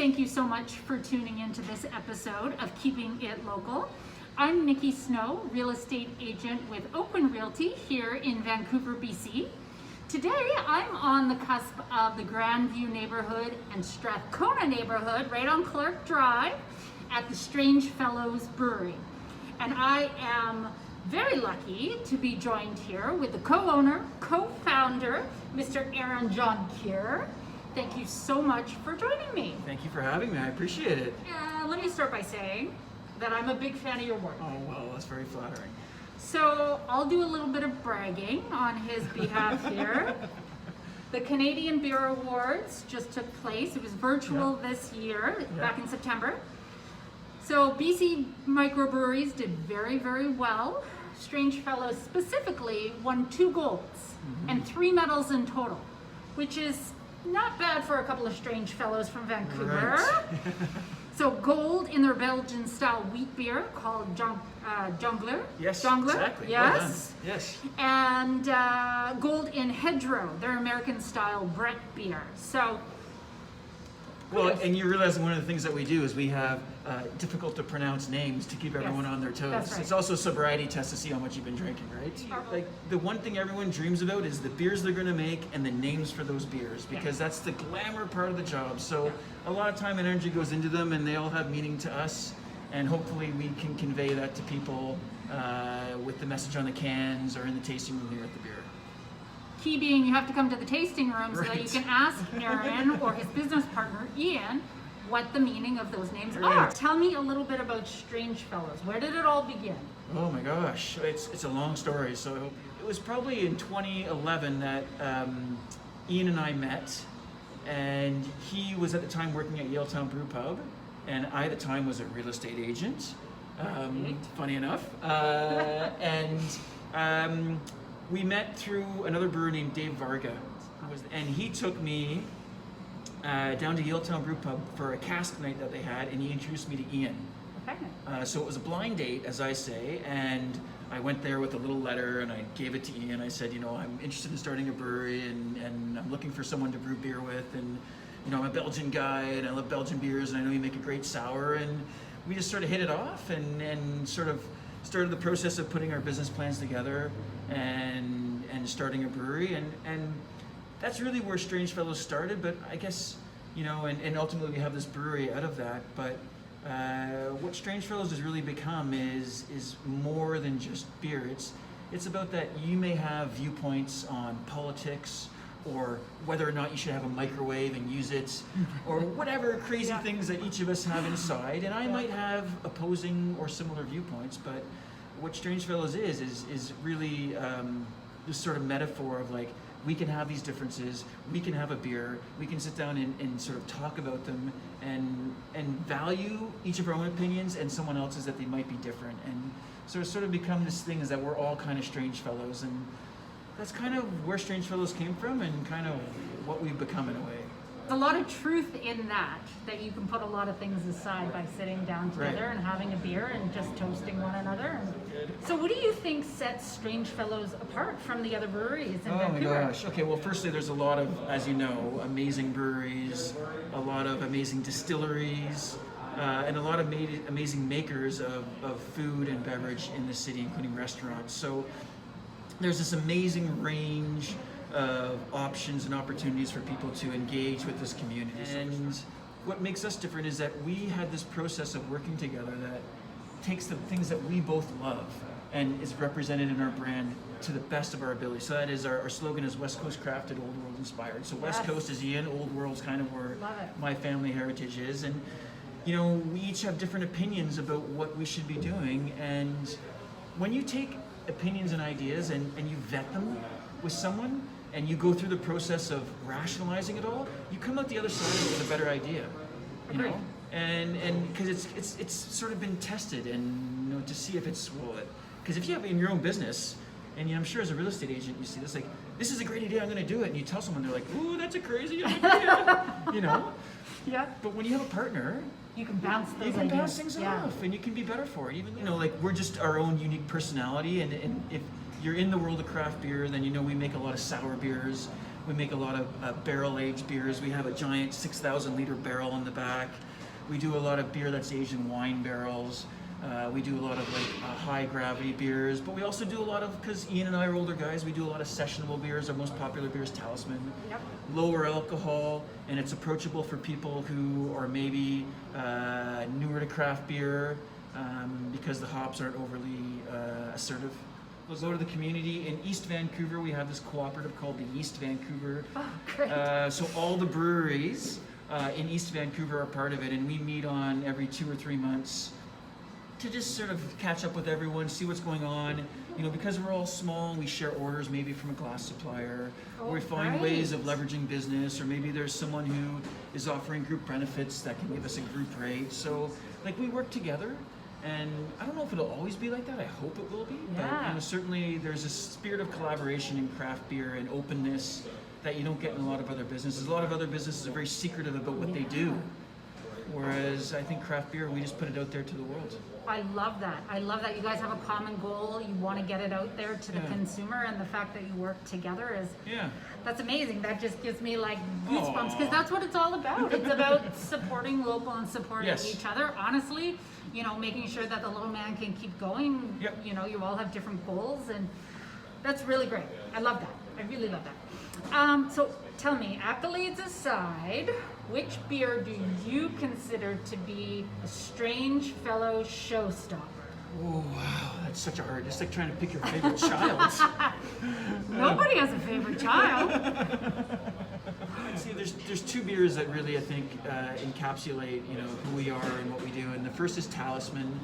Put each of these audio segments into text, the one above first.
Thank you so much for tuning into this episode of Keeping It Local. I'm Niki Snow, real estate agent with Oakwyn Realty here in Vancouver, BC. Today, I'm on the cusp of the Grandview neighborhood and Strathcona neighborhood, right on Clark Drive, at the Strange Fellows Brewery. And I am very lucky to be joined here with the co-owner, co-founder, Mr. Jonchere. Thank you so much for joining me. Thank you for having me. I appreciate it. Let me start by saying that I'm a big fan of your work. Oh, well, that's very flattering. So I'll do a little bit of bragging on his behalf here. The Canadian Beer Awards just took place. It was virtual this year, back in September. So BC microbreweries did very, very well. Strange Fellows specifically won 2 golds and 3 medals in total, which is not bad for a couple of Strange Fellows from Vancouver. Right. So gold in their Belgian style wheat beer called Jonchere. Yes, Jonchere, exactly. yes. Well done. Yes. And gold in Hedgerow, their American style Brett beer. So, Well, and you realize one of the things that we do is we have difficult to pronounce names to keep everyone on their toes. That's right. It's also a sobriety test to see how much you've been drinking, right? Like the one thing everyone dreams about is the beers they're going to make and the names for those beers, because that's the glamour part of the job. So a lot of time and energy goes into them, and they all have meaning to us. And hopefully we can convey that to people with the message on the cans or in the tasting room here at the beer. key being you have to come to the tasting room so that you can ask Aaron or his business partner, Iain, what the meaning of those names are. Tell me a little bit about Strange Fellows. Where did it all begin? Oh my gosh, it's a long story. So it was probably in 2011 that Iain and I met, and he was at the time working at Yaletown Brew Pub, and I at the time was a real estate agent, funny enough, and we met through another brewer named Dave Varga, and he took me down to Yaletown Brew Pub for a cask night that they had, and he introduced me to Iain. Okay. So it was a blind date, as I say, and I went there with a little letter and I gave it to Iain. I said, you know, I'm interested in starting a brewery and I'm looking for someone to brew beer with, and you know, I'm a Belgian guy and I love Belgian beers and I know you make a great sour, and we just sort of hit it off and sort of started the process of putting our business plans together and starting a brewery, and that's really where Strange Fellows started. But I guess, you know, and ultimately we have this brewery out of that. But what Strange Fellows has really become is more than just beer. It's about that you may have viewpoints on politics, or whether or not you should have a microwave and use it, or whatever crazy things that each of us have inside. And I might have opposing or similar viewpoints, but what Strange Fellows is really this sort of metaphor of like, we can have these differences, we can have a beer, we can sit down and sort of talk about them and value each of our own opinions and someone else's that they might be different. And so it's sort of become this thing is that we're all kind of Strange Fellows, and that's kind of where Strange Fellows came from and kind of what we've become in a way. A lot of truth in that you can put a lot of things aside by sitting down together and having a beer and just toasting one another. So what do you think sets Strange Fellows apart from the other breweries in Vancouver? Oh my gosh. Okay, well, firstly, there's a lot of, as you know, amazing breweries, a lot of amazing distilleries, and a lot of amazing makers of food and beverage in the city, including restaurants. So there's this amazing range of options and opportunities for people to engage with this community. And what makes us different is that we had this process of working together that takes the things that we both love and is represented in our brand to the best of our ability. So that is our slogan is West Coast crafted, Old World inspired. So West Coast is Iain, Old World's kind of where my family heritage is. And you know, we each have different opinions about what we should be doing. And when you take opinions and ideas and you vet them with someone, and you go through the process of rationalizing it all, you come out the other side with a better idea, you know? And because it's sort of been tested, and you know, to see if it's, well, because if you have in your own business, and I'm sure as a real estate agent, you see this like, this is a great idea, I'm gonna do it, and you tell someone, they're like, ooh, that's a crazy idea, you know? Yeah. But when you have a partner, you can bounce those you can bounce things off, and you can be better for it. Even, you know, like we're just our own unique personality, and if you're in the world of craft beer, then you know we make a lot of sour beers. We make a lot of barrel-aged beers. We have a giant 6,000 liter barrel in the back. We do a lot of beer that's aged in wine barrels. We do a lot of high gravity beers, but we also do a lot of, because Iain and I are older guys, we do a lot of sessionable beers. Our most popular beer is Talisman. Yep. Lower alcohol, and it's approachable for people who are maybe newer to craft beer because the hops aren't overly assertive. We'll go to the community. In East Vancouver, we have this cooperative called the East Vancouver. Oh, great. So all the breweries in East Vancouver are part of it, and we meet on every 2 or 3 months to just sort of catch up with everyone, see what's going on. You know, because we're all small, we share orders maybe from a glass supplier. Oh, we find great. ways of leveraging business, or maybe there's someone who is offering group benefits that can give us a group rate. So, like, we work together, and I don't know if it'll always be like that. I hope it will be. Yeah. But, you know, certainly there's a spirit of collaboration in craft beer and openness that you don't get in a lot of other businesses. A lot of other businesses are very secretive about what they do. Whereas I think craft beer, we just put it out there to the world. I love that. I love that you guys have a common goal. You want to get it out there to the Yeah. consumer, and the fact that you work together is, Yeah. that's amazing. That just gives me like goosebumps, Aw. because that's what it's all about. It's about supporting local and supporting Yes. each other. Honestly, you know, making sure that the little man can keep going. Yep. You know, you all have different goals, and that's really great. I love that. I really love that. So tell me, accolades aside, which beer do you consider to be a strange fellow showstopper? Oh wow, that's such a hard. It's like trying to pick your favorite child. Nobody has a favorite child. See, there's 2 beers that really I think encapsulate who we are and what we do. And the first is Talisman.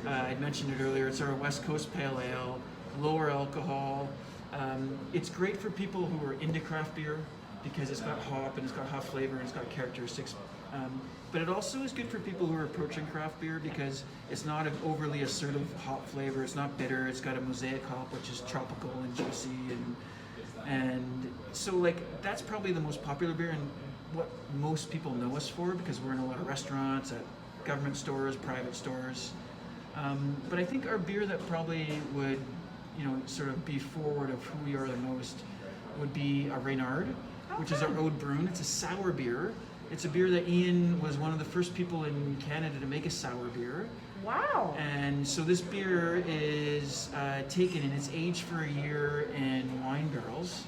I mentioned it earlier. It's our West Coast Pale Ale, lower alcohol. It's great for people who are into craft beer because it's got hop and it's got hop flavor and it's got characteristics. But it also is good for people who are approaching craft beer because it's not an overly assertive hop flavor. It's not bitter. It's got a mosaic hop, which is tropical and juicy, and so like that's probably the most popular beer and what most people know us for because we're in a lot of restaurants, at government stores, private stores. But I think our beer that probably would, sort of be forward of who we are the most would be a Reynard, which is our Ode Brewing. It's a sour beer. It's a beer that Iain was one of the first people in Canada to make a sour beer. Wow. And so this beer is taken and it's aged for a year in wine barrels.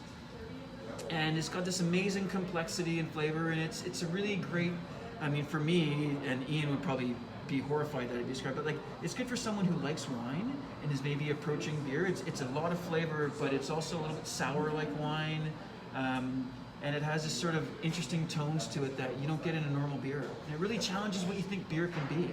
And it's got this amazing complexity and flavor, and it's a really great, I mean, for me, and Iain would probably be horrified that I describe it, like, it's good for someone who likes wine and is maybe approaching beer. It's a lot of flavor, but it's also a little bit sour like wine. And it has this sort of interesting tones to it that you don't get in a normal beer. And it really challenges what you think beer can be.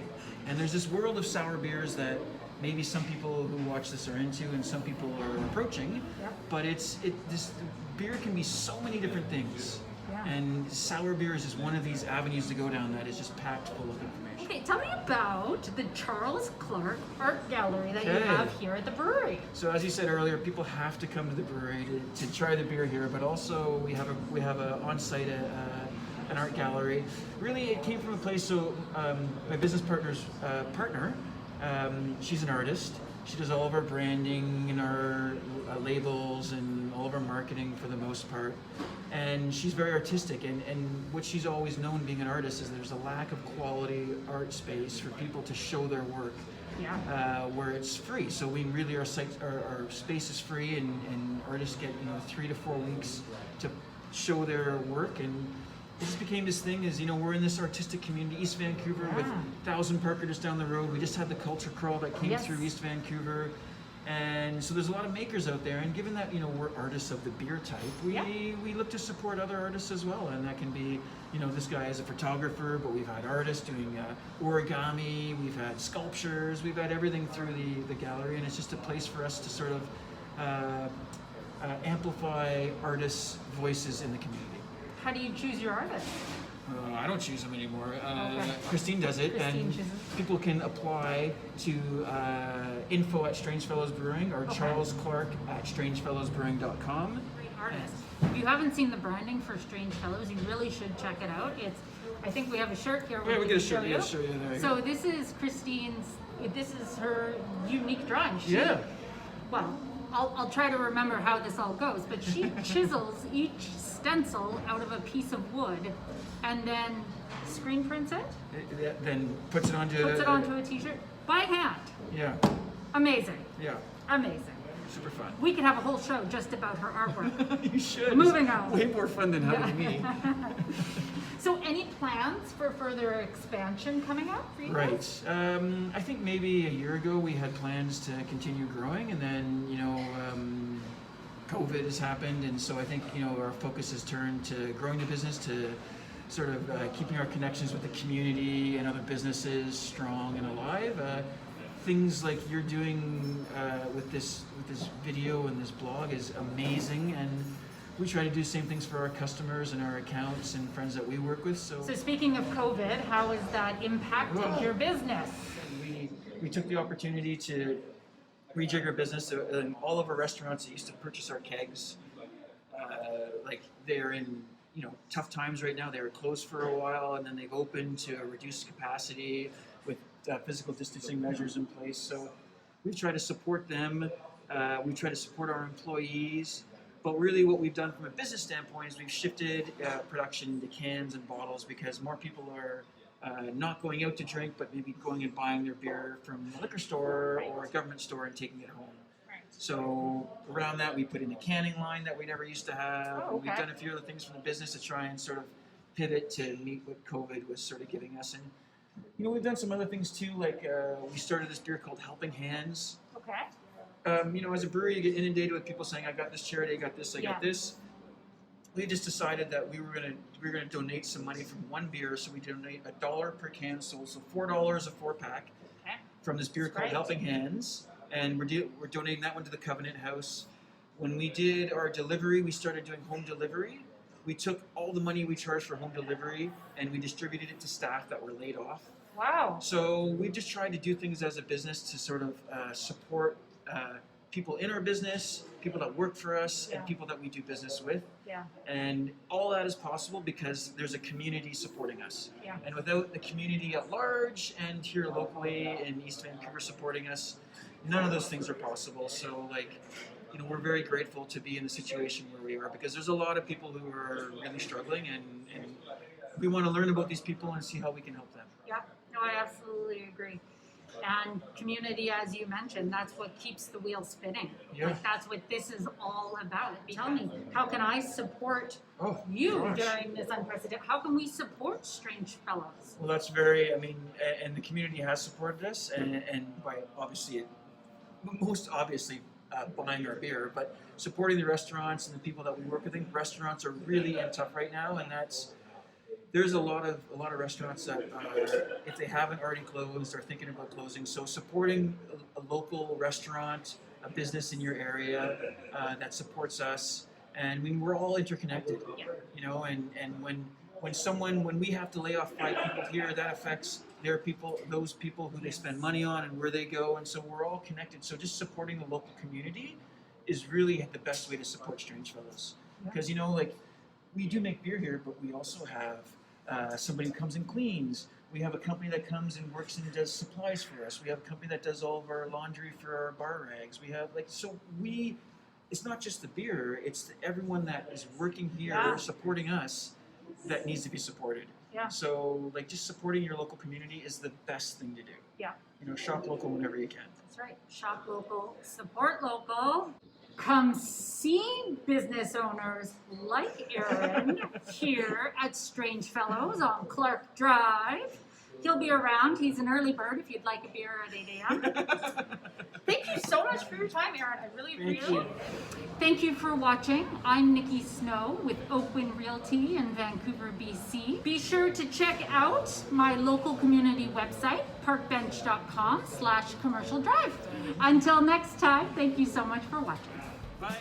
And there's this world of sour beers that maybe some people who watch this are into and some people are approaching. Yep. But this beer can be so many different things. Yeah. And sour beer is just one of these avenues to go down that is just packed full of information. Okay, tell me about the Charles Clark Art Gallery that you Okay. have here at the brewery. So as you said earlier, people have to come to the brewery to try the beer here, but also we have a on-site an art gallery. Really, it came from a place. So my business partner's partner, she's an artist. She does all of our branding and our labels and all of our marketing for the most part. And she's very artistic. And what she's always known being an artist is there's a lack of quality art space for people to show their work. Yeah. Where it's free. So we really, our space is free, and artists get 3 to 4 weeks to show their work. And it just became this thing is, we're in this artistic community, East Vancouver, with 1,000 parker just down the road. We just had the culture crawl that came Yes. through East Vancouver. And so there's a lot of makers out there, and given that we're artists of the beer type, we look to support other artists as well, and that can be this guy is a photographer, but we've had artists doing origami, we've had sculptures, we've had everything through the gallery, and it's just a place for us to sort of amplify artists' voices in the community. How do you choose your artists? I don't choose them anymore. Okay. Christine does it, Christine and chooses. people can apply to info at Stranj Fellows Brewing or Okay. Charles Clark at stranjfellowsbrewing.com. Great artists. If you haven't seen the branding for Strange Fellows, you really should check it out. I think we have a shirt here. Yeah, we can get a show shirt. you. Yeah, show you. There you So go. this is Christine's. This is her unique drawing. Yeah. Well, I'll try to remember how this all goes, but she chisels each stencil out of a piece of wood and then screen prints it, Then puts it onto a t-shirt by hand. Yeah. Amazing. Yeah. Amazing. Super fun. We could have a whole show just about her artwork. You should. Moving It's on. Way more fun than having me. So any plans for further expansion coming up for you guys? Right. I think maybe a year ago we had plans to continue growing, and then COVID has happened, and so I think our focus has turned to growing the business, to sort of keeping our connections with the community and other businesses strong and alive. Things like you're doing with this video and this blog is amazing, and we try to do the same things for our customers and our accounts and friends that we work with. So speaking of COVID, how has that impacted your business? We took the opportunity to rejig our business. All of our restaurants that used to purchase our kegs, like they're in tough times right now. They were closed for a while, and then they've opened to a reduced capacity with physical distancing measures in place. So we try to support them. We try to support our employees. But really what we've done from a business standpoint is we've shifted production to cans and bottles, because more people are not going out to drink, but maybe going and buying their beer from a liquor store or a government store and taking it home. So around that, we put in a canning line that we never used to have. Oh, okay. We've done a few other things from the business to try and sort of pivot to meet what COVID was sort of giving us. And we've done some other things too, like we started this beer called Helping Hands. Okay. As a brewery, you get inundated with people saying, "I got this charity, I got this, I got this." We just decided that we were gonna donate some money from one beer, so we donate $1 per can sold, so $4 a 4-pack from this beer called Helping Hands, and we're donating that one to the Covenant House. When we did our delivery, we started doing home delivery. We took all the money we charged for home delivery and we distributed it to staff that were laid off. Wow. So we just tried to do things as a business to sort of support people in our business, people that work for us, and people that we do business with. Yeah. And all that is possible because there's a community supporting us. Yeah. And without the community at large and here locally in East Vancouver supporting us, none of those things are possible. So we're very grateful to be in the situation where we are, because there's a lot of people who are really struggling, and we want to learn about these people and see how we can help them. Yeah, no, I absolutely agree. And community, as you mentioned, that's what keeps the wheel spinning. Yeah. Like that's what this is all about. Tell me, how can I support you gosh. during this unprecedented? How can we support Stranj Fellows? Well, that's and the community has supported us, and by most obviously buying our beer, but supporting the restaurants and the people that we work with. I think restaurants are really tough right now, and there's a lot of restaurants that if they haven't already closed, are thinking about closing. So supporting a local restaurant, a business in your area that supports us, and we're all interconnected. And when we have to lay off 5 people here, that affects those people who they spend money on and where they go, and so we're all connected. So just supporting the local community is really the best way to support Stranj Fellows, because we do make beer here, but we also have somebody who comes and cleans. We have a company that comes and works and does supplies for us. We have a company that does all of our laundry for our bar rags. We have it's not just the beer, it's everyone that is working here supporting us that needs to be supported. Yeah. So just supporting your local community is the best thing to do. Yeah. Shop local whenever you can. That's right. Shop local, support local. Come see business owners like Aaron here at Stranj Fellows on Clark Drive. He'll be around. He's an early bird if you'd like a beer at 8 a.m. Thank you so much for your time, Aaron. I really appreciate it. Thank you for watching. I'm Niki Snow with Oakwyn Realty in Vancouver, BC. Be sure to check out my local community website, parkbench.com/commercial drive. Until next time, thank you so much for watching. Bye.